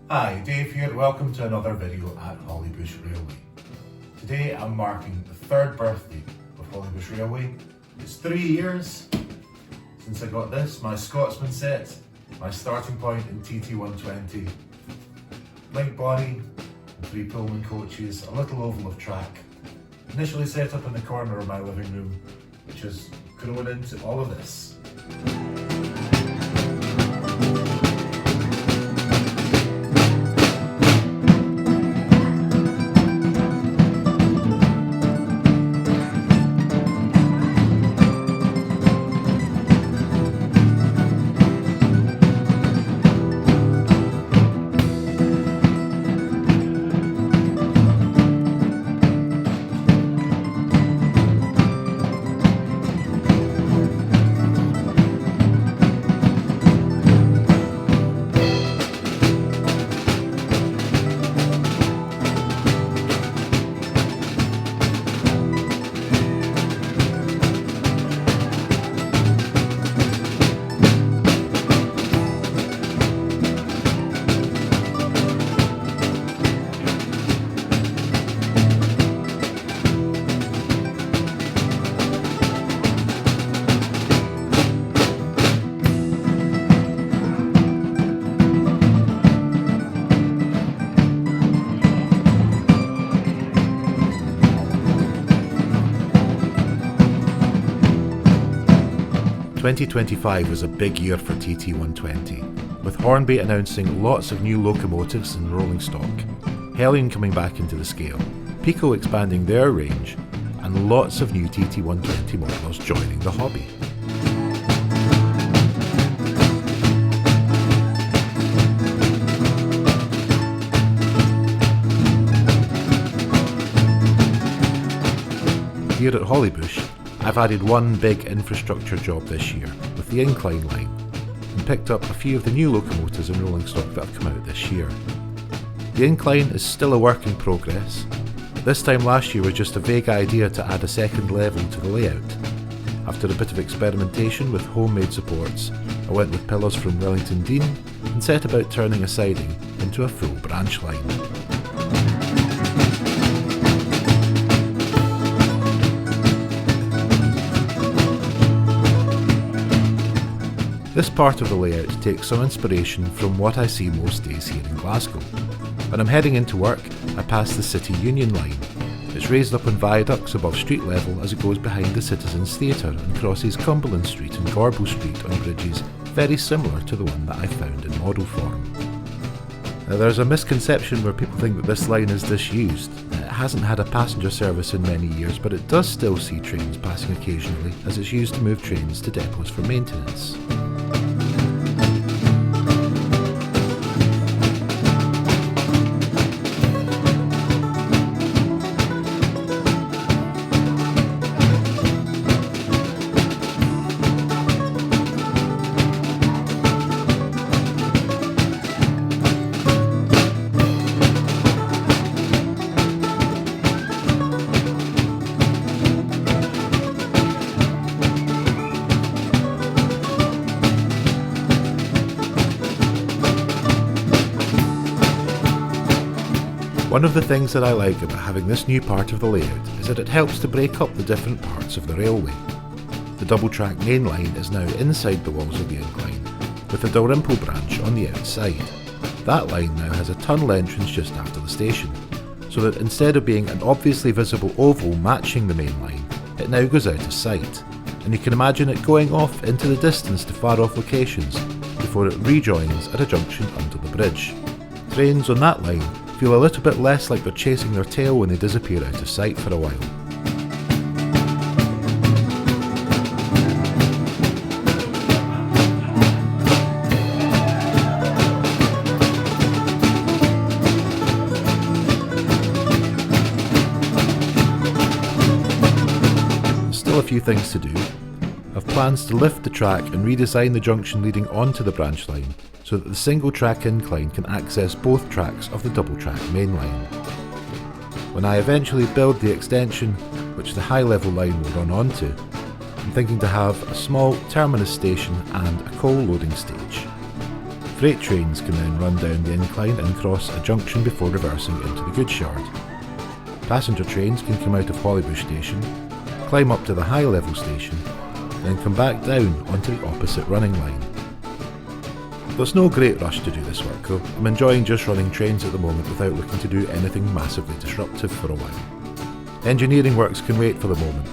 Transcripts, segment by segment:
Hi, Dave here. Welcome to another video at Hollybush Railway. Today I'm marking the third birthday of Hollybush Railway. It's 3 years since I got this, my Scotsman set, my starting point in TT120. Link body, 3 Pullman coaches, a little oval of track. Initially set up in the corner of my living room, which has grown into all of this. 2025 was a big year for TT120, with Hornby announcing lots of new locomotives and rolling stock, Hellion coming back into the scale, Pico expanding their range, and lots of new TT120 models joining the hobby. Here at Hollybush, I've added one big infrastructure job this year with the incline line and picked up a few of the new locomotives and rolling stock that have come out this year. The incline is still a work in progress. This time last year was just a vague idea to add a second level to the layout. After a bit of experimentation with homemade supports, I went with pillars from Wellington Dean and set about turning a siding into a full branch line. This part of the layout takes some inspiration from what I see most days here in Glasgow. When I'm heading into work, I pass the City Union line. It's raised up on viaducts above street level as it goes behind the Citizens Theatre and crosses Cumberland Street and Gorbo Street on bridges very similar to the one that I found in model form. Now, there's a misconception where people think that this line is disused. It hasn't had a passenger service in many years, but it does still see trains passing occasionally as it's used to move trains to depots for maintenance. One of the things that I like about having this new part of the layout is that it helps to break up the different parts of the railway. The double track main line is now inside the walls of the incline, with the Dalrymple branch on the outside. That line now has a tunnel entrance just after the station, so that instead of being an obviously visible oval matching the main line, it now goes out of sight, and you can imagine it going off into the distance to far off locations before it rejoins at a junction under the bridge. Trains on that line feel a little bit less like they're chasing their tail when they disappear out of sight for a while. Still a few things to do. I've plans to lift the track and redesign the junction leading onto the branch line so that the single track incline can access both tracks of the double track main line. When I eventually build the extension, which the high level line will run onto, I'm thinking to have a small terminus station and a coal loading stage. Freight trains can then run down the incline and cross a junction before reversing into the goods yard. Passenger trains can come out of Hollybush station, climb up to the high level station, then come back down onto the opposite running line. There's no great rush to do this work though. I'm enjoying just running trains at the moment without looking to do anything massively disruptive for a while. Engineering works can wait for the moment.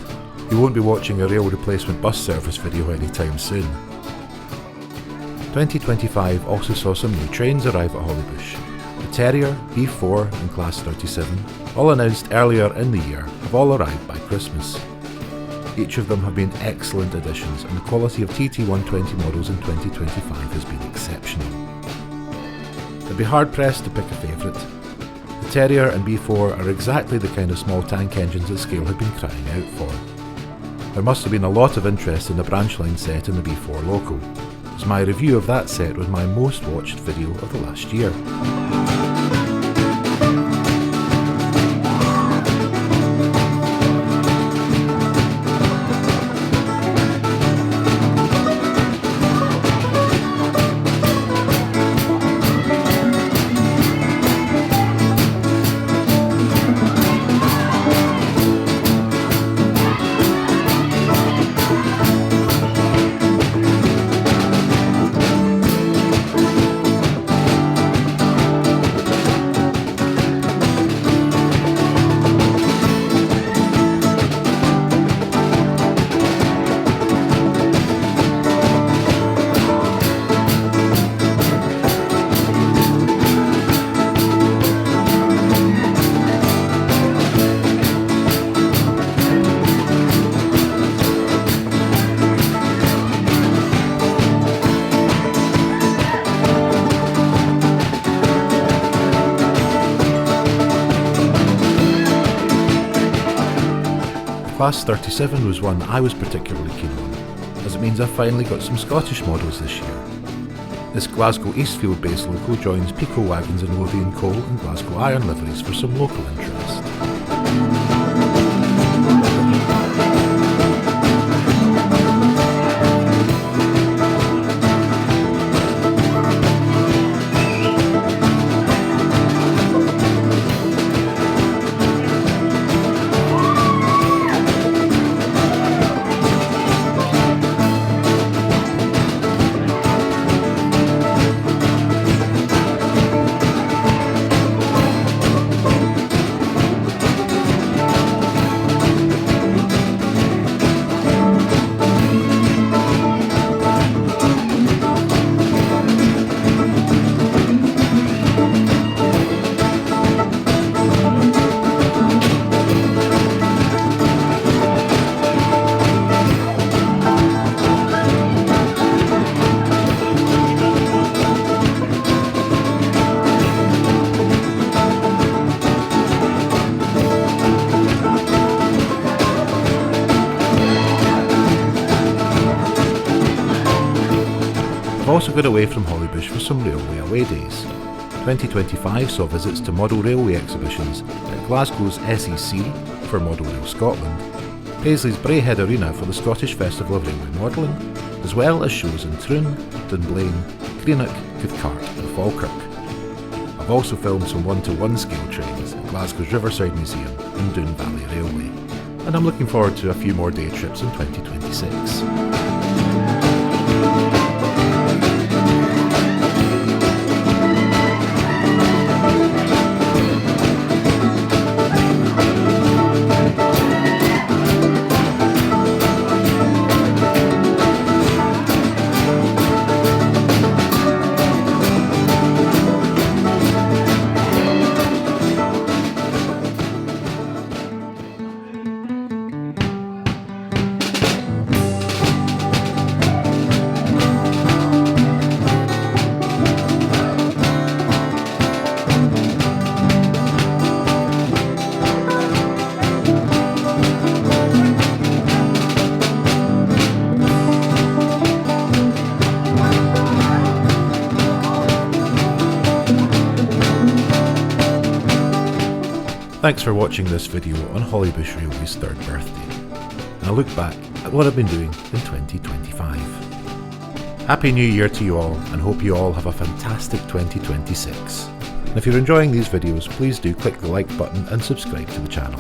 You won't be watching a rail replacement bus service video anytime soon. 2025 also saw some new trains arrive at Hollybush. The Terrier, B4 and Class 37, all announced earlier in the year, have all arrived by Christmas. Each of them have been excellent additions and the quality of TT120 models in 2025 has been exceptional. I'd be hard pressed to pick a favourite. The Terrier and B4 are exactly the kind of small tank engines that Scale had been crying out for. There must have been a lot of interest in the branch line set in the B4 loco, as my review of that set was my most watched video of the last year. Class 37 was one I was particularly keen on, as it means I've finally got some Scottish models this year. This Glasgow Eastfield based loco joins Pico Wagons and Lothian Coal and Glasgow Iron liveries for some local interest. I've also got away from Hollybush for some railway away days. 2025 saw visits to model railway exhibitions at Glasgow's SEC for Model Rail Scotland, Paisley's Braehead Arena for the Scottish Festival of Railway Modelling, as well as shows in Troon, Dunblane, Greenock, Cathcart and Falkirk. I've also filmed some 1-to-1 scale trains at Glasgow's Riverside Museum and Doon Valley Railway, and I'm looking forward to a few more day trips in 2026. Thanks for watching this video on Hollybush Railway's 3rd birthday, and I look back at what I've been doing in 2025. Happy New Year to you all, and hope you all have a fantastic 2026. And if you're enjoying these videos, please do click the like button and subscribe to the channel.